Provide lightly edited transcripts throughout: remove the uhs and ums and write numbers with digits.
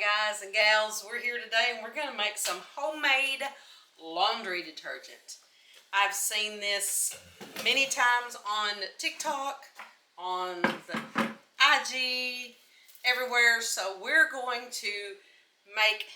guys and gals, we're here today and we're going to make some homemade laundry detergent. I've seen this many times on TikTok, on the IG, everywhere. So we're going to make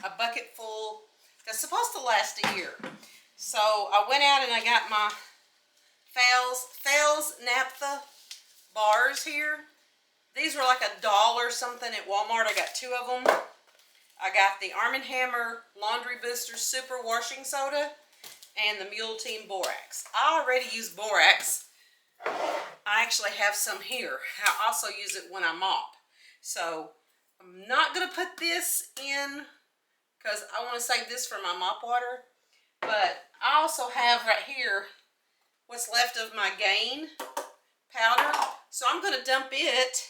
a bucket full that's supposed to last a year. So I went out and I got my Fels naphtha bars here. These were like $1 something at Walmart. I got 2 of them. I got the Arm & Hammer Laundry Booster Super Washing Soda and the Mule Team Borax. I already use borax. I actually have some here. I also use it when I mop. So I'm not going to put this in because I want to save this for my mop water. But I also have right here what's left of my Gain powder. So I'm going to dump it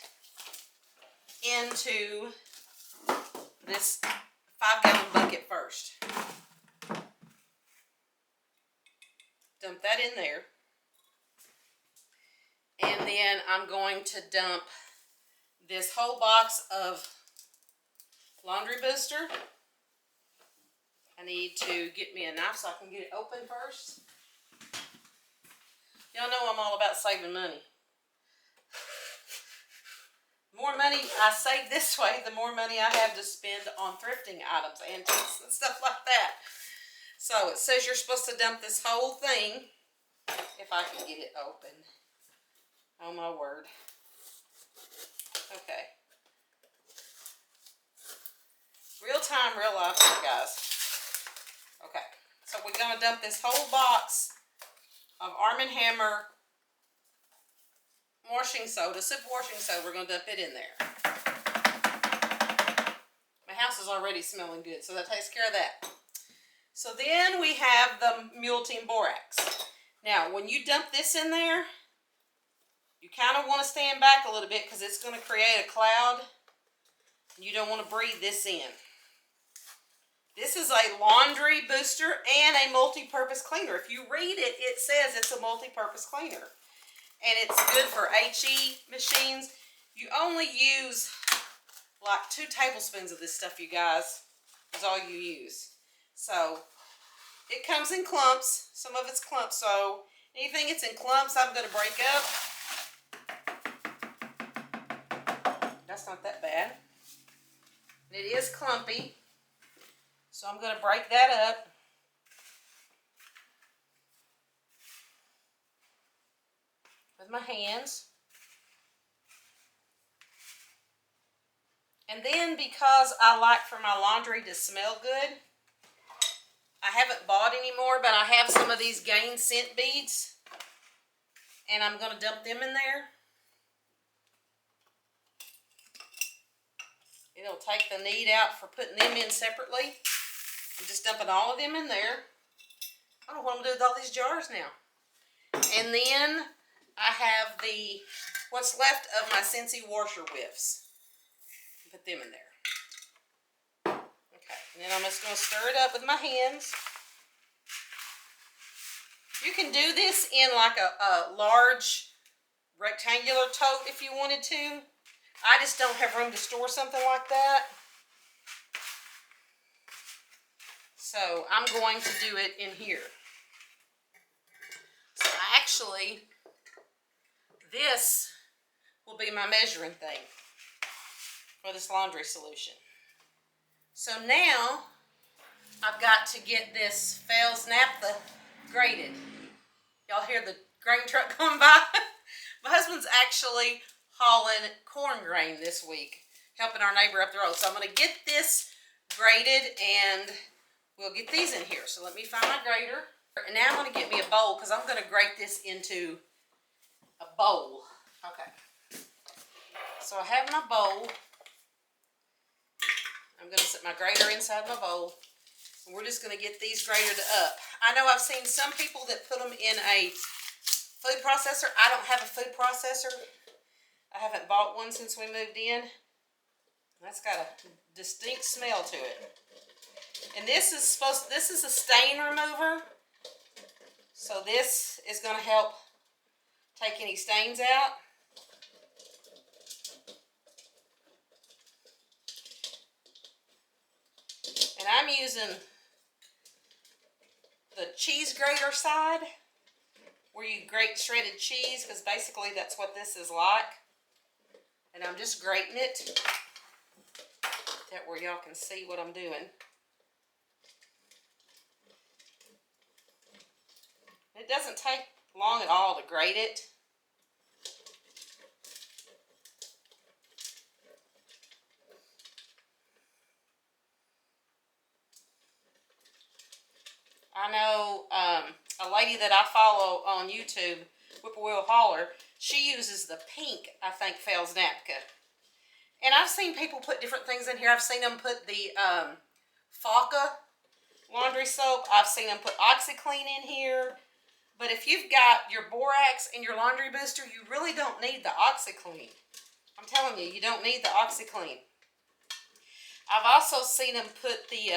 into this 5-gallon bucket first. Dump that in there. And then I'm going to dump this whole box of Laundry Booster. I need to get me a knife so I can get it open first. Y'all know I'm all about saving money. The more money I save this way, the more money I have to spend on thrifting items, antiques, and stuff like that. So it says you're supposed to dump this whole thing, if I can get it open. Oh my word. Okay. Real time, real life here, guys. Okay. So we're going to dump this whole box of Arm & Hammer washing soda, super washing soda. We're going to dump it in there. My house is already smelling good, so that takes care of that. So then we have the Mule Team Borax. Now, when you dump this in there, you kind of want to stand back a little bit because it's going to create a cloud. You don't want to breathe this in. This is a laundry booster and a multi-purpose cleaner. If you read it, it says it's a multi-purpose cleaner. And it's good for HE machines. You only use like 2 tablespoons of this stuff, you guys. Is all you use. So it comes in clumps. Some of it's clumps. So anything that's in clumps, I'm going to break up. That's not that bad. It is clumpy. So I'm going to break that up. With my hands. And then because I like for my laundry to smell good, I haven't bought any more, but I have some of these Gain scent beads. And I'm going to dump them in there. It'll take the need out for putting them in separately. I'm just dumping all of them in there. I don't know what I'm going to do with all these jars now. And then I have what's left of my Scentsy washer whiffs. Put them in there. Okay, and then I'm just going to stir it up with my hands. You can do this in like a large rectangular tote if you wanted to. I just don't have room to store something like that. So I'm going to do it in here. So actually, this will be my measuring thing for this laundry solution. So now I've got to get this Fels naphtha grated. Y'all hear the grain truck coming by? My husband's actually hauling corn grain this week, helping our neighbor up the road. So I'm going to get this grated and we'll get these in here. So let me find my grater. And now I'm going to get me a bowl because I'm going to grate this into a bowl. Okay. So I have my bowl. I'm going to set my grater inside my bowl. And we're just going to get these grated up. I know I've seen some people that put them in a food processor. I don't have a food processor. I haven't bought one since we moved in. That's got a distinct smell to it. And this is a stain remover. So this is going to help take any stains out. And I'm using the cheese grater side, where you grate shredded cheese, because basically that's what this is like. And I'm just grating it, that where y'all can see what I'm doing. It doesn't take long at all to grate it. I know a lady that I follow on YouTube, Whippoorwill Holler, she uses the pink, I think, Fels napkin. And I've seen people put different things in here. I've seen them put the Faca laundry soap. I've seen them put OxyClean in here. But if you've got your borax and your laundry booster, you really don't need the OxyClean. I'm telling you, you don't need the OxyClean. I've also seen them put the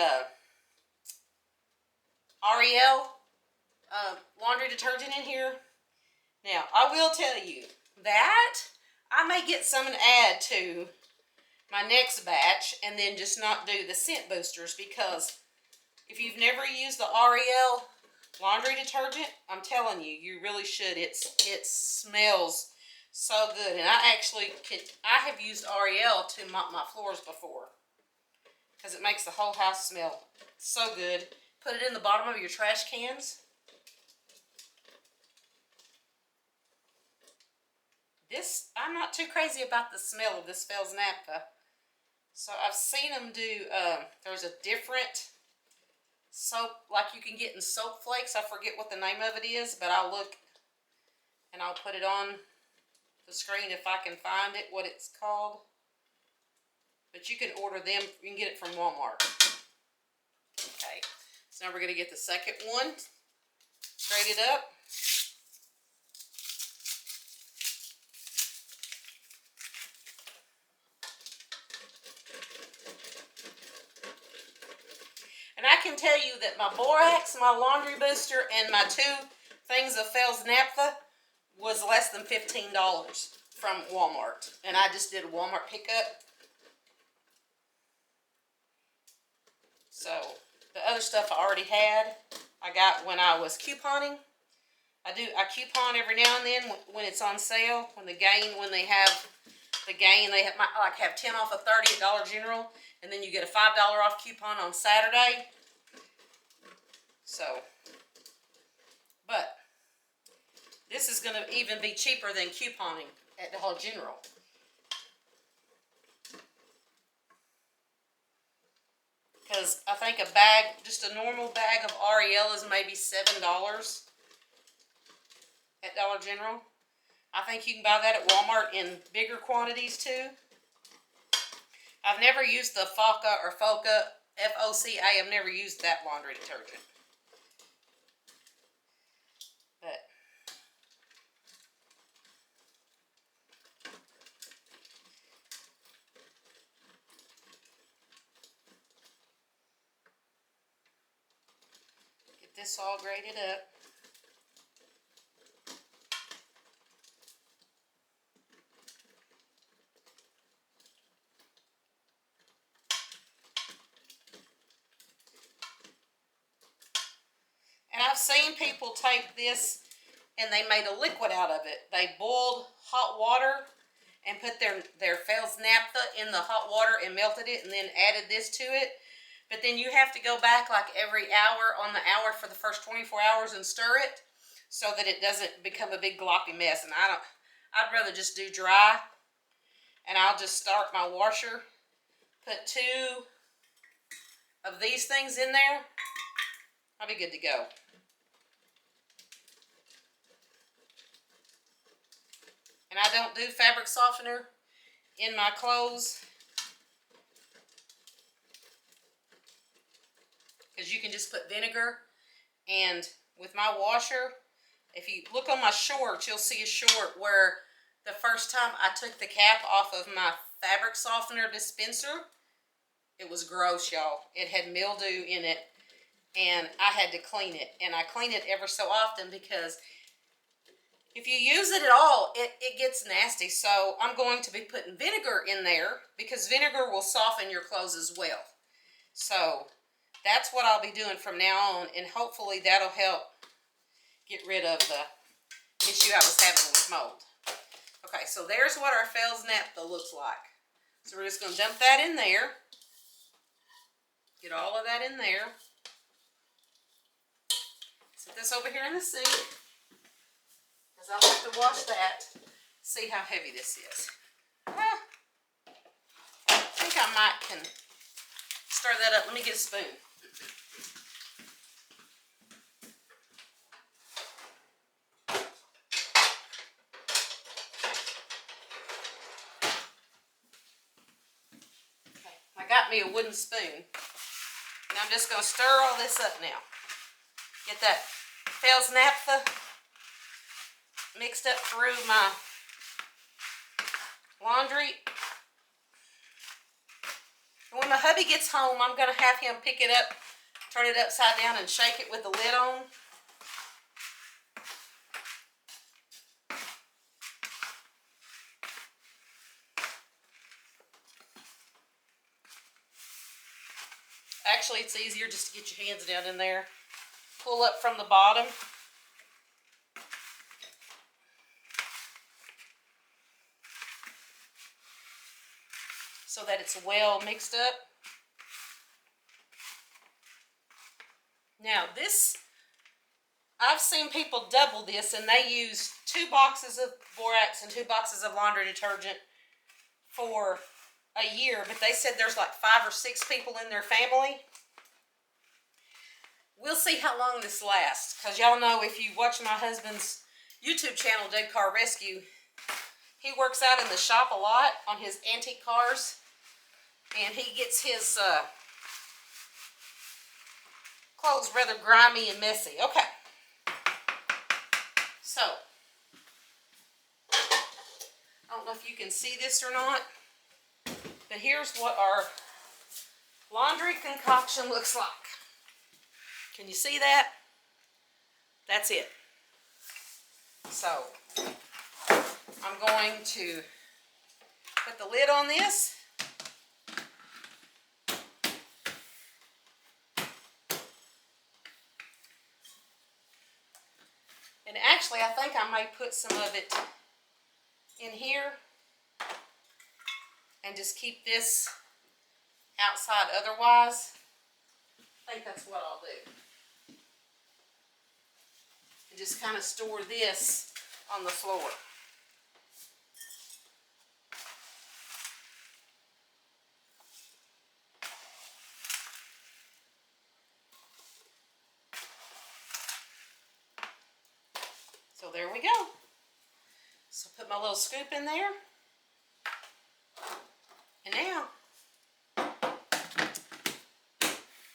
Ariel laundry detergent in here. Now, I will tell you that I may get some and add to my next batch and then just not do the scent boosters, because if you've never used the Ariel laundry detergent, I'm telling you, you really should. It smells so good. And I have used Ariel to mop my floors before, because it makes the whole house smell so good. Put it in the bottom of your trash cans. I'm not too crazy about the smell of this Fels naphtha. So I've seen them do, there's a different soap, like you can get in Soap Flakes. I forget what the name of it is, but I'll look and I'll put it on the screen if I can find it, what it's called. But you can order them, you can get it from Walmart. Okay, so now we're going to get the second one, grate it up. And I can tell you that my borax, my laundry booster, and my 2 things of Fels naphtha was less than $15 from Walmart. And I just did a Walmart pickup. So the other stuff I already had, I got when I was couponing. I coupon every now and then when it's on sale. When they have the gain, they have 10 off of 30 at Dollar General, and then you get a $5 off coupon on Saturday. So, but this is going to even be cheaper than couponing at Dollar General. Because I think a bag, just a normal bag of Ariel is maybe $7 at Dollar General. I think you can buy that at Walmart in bigger quantities too. I've never used the Faca or Foca, F-O-C-A. I've never used that laundry detergent. But get this all grated up. And I've seen people take this and they made a liquid out of it. They boiled hot water and put their Fels naphtha in the hot water and melted it and then added this to it. But then you have to go back like every hour on the hour for the first 24 hours and stir it so that it doesn't become a big gloppy mess. And I'd rather just do dry. And I'll just start my washer, put 2 of these things in there. I'll be good to go. And I don't do fabric softener in my clothes, because you can just put vinegar. And with my washer, if you look on my shorts, you'll see a short where the first time I took the cap off of my fabric softener dispenser, it was gross, y'all. It had mildew in it, and I had to clean it. And I clean it ever so often, because if you use it at all, it gets nasty. So I'm going to be putting vinegar in there, because vinegar will soften your clothes as well. So That's what I'll be doing from now on, and hopefully that'll help get rid of the issue I was having with mold. Okay, so there's what our Fels naphtha looks like. So we're just going to dump that in there. Get all of that in there. Set this over here in the sink, because I'll have to wash that. See how heavy this is. I think I might can stir that up. Let me get a spoon. Okay, I got me a wooden spoon. And I'm just going to stir all this up now. Get that Fels naphtha mixed up through my laundry. And when my hubby gets home, I'm going to have him pick it up, turn it upside down, and shake it with the lid on. Actually, it's easier just to get your hands down in there. Pull up from the bottom. So that it's well mixed up. Now this, I've seen people double this, and they use 2 boxes of borax and 2 boxes of laundry detergent for a year, but they said there's like 5 or 6 people in their family. We'll see how long this lasts, because y'all know, if you watch my husband's YouTube channel, Dead Car Rescue, he works out in the shop a lot on his antique cars, and he gets his clothes rather grimy and messy. Okay, so I don't know if you can see this or not, but here's what our laundry concoction looks like. Can you see that? That's it. So I'm going to put the lid on this. And actually, I think I may put some of it in here and just keep this outside otherwise. I think that's what I'll do. And just kind of store this on the floor. So there we go. So put my little scoop in there. And now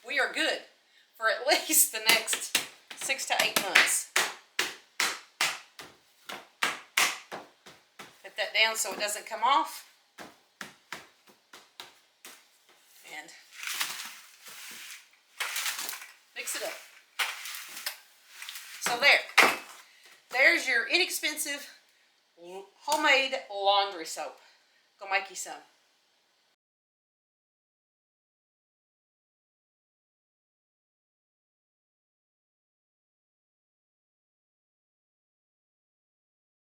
we are good for at least the next 6 to 8 months. Put that down so it doesn't come off. And mix it up. So there's your inexpensive homemade laundry soap. Go make you some.